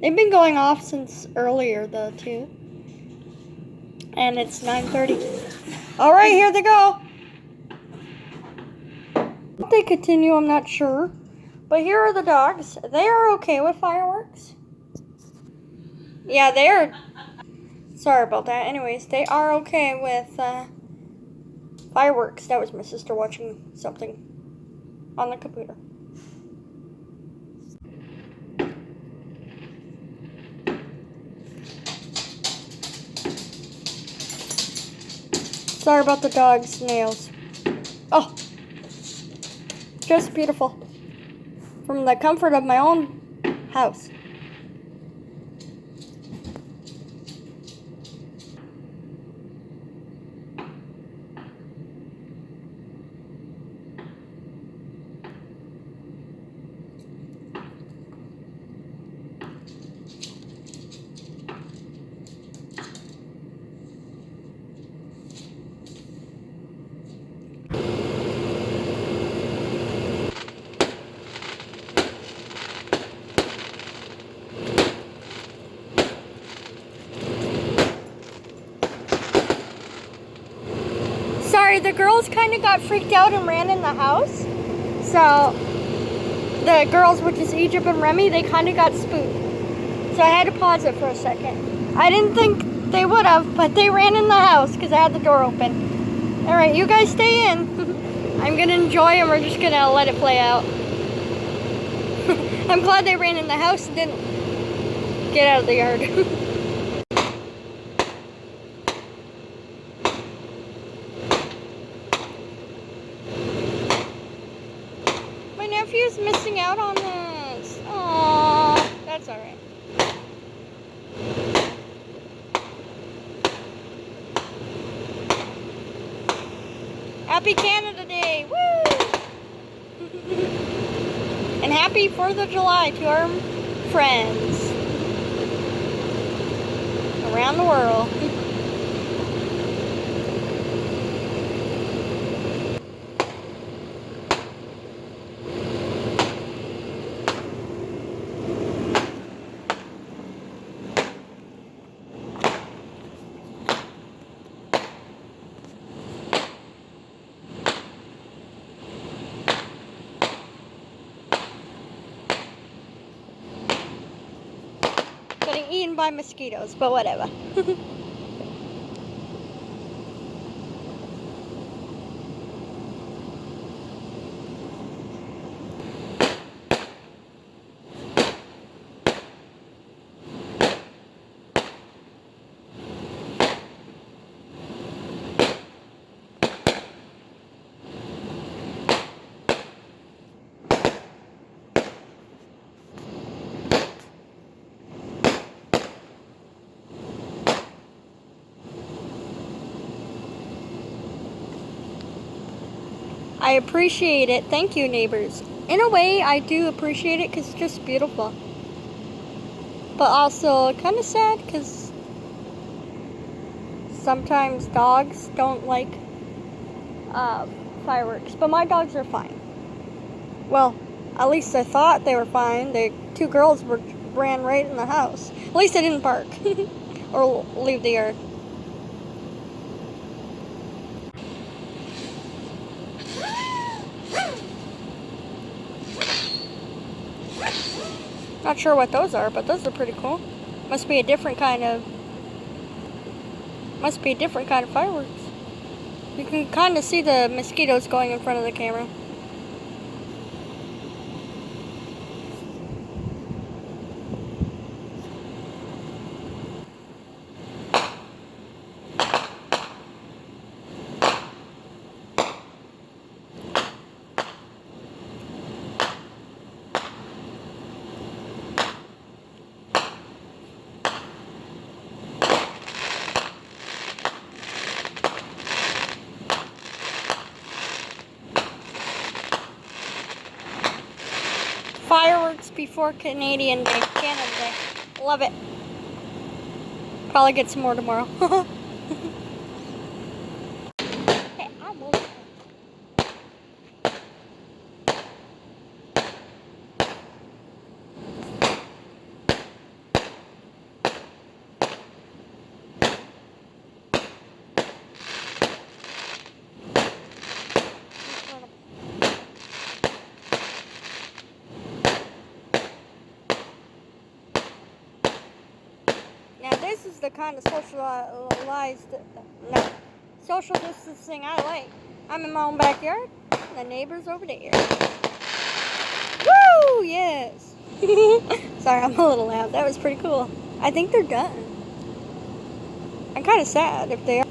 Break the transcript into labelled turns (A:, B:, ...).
A: They've been going off since earlier, though, too. And it's 9:30. All right, here they go. If they continue, I'm not sure. But here are the dogs. They are okay with fireworks. Yeah, they are. Sorry about that. Anyways, they are okay with fireworks. That was my sister watching something on the computer. Sorry about the dog's nails. Oh, just beautiful. From the comfort of my own house. Sorry, the girls kind of got freaked out and ran in the house. So, the girls, which is Egypt and Remy, they kind of got spooked. So I had to pause it for a second. I didn't think they would have, but they ran in the house because I had the door open. Alright, you guys stay in. I'm going to enjoy and we're just going to let it play out. I'm glad they ran in the house and didn't get out of the yard. My nephew's missing out on this. Aww, that's alright. Happy Canada Day! Woo! And happy 4th of July to our friends around the world. Getting eaten by mosquitoes, but whatever. I appreciate it. Thank you, neighbors. In a way, I do appreciate it because it's just beautiful. But also kind of sad because sometimes dogs don't like fireworks. But my dogs are fine. Well, at least I thought they were fine. The two girls ran right in the house. At least they didn't bark or leave the yard. Not sure what those are, but those are pretty cool. Must be a different kind of fireworks. You can kind of see the mosquitoes going in front of the camera. Fireworks before Canadian Day, Canada Day. Love it. Probably get some more tomorrow. Hey, almost. kind of social distancing I like. I'm in my own backyard. The neighbor's over there. Woo! Yes. Sorry, I'm a little loud. That was pretty cool. I think they're done. I'm kind of sad if they are.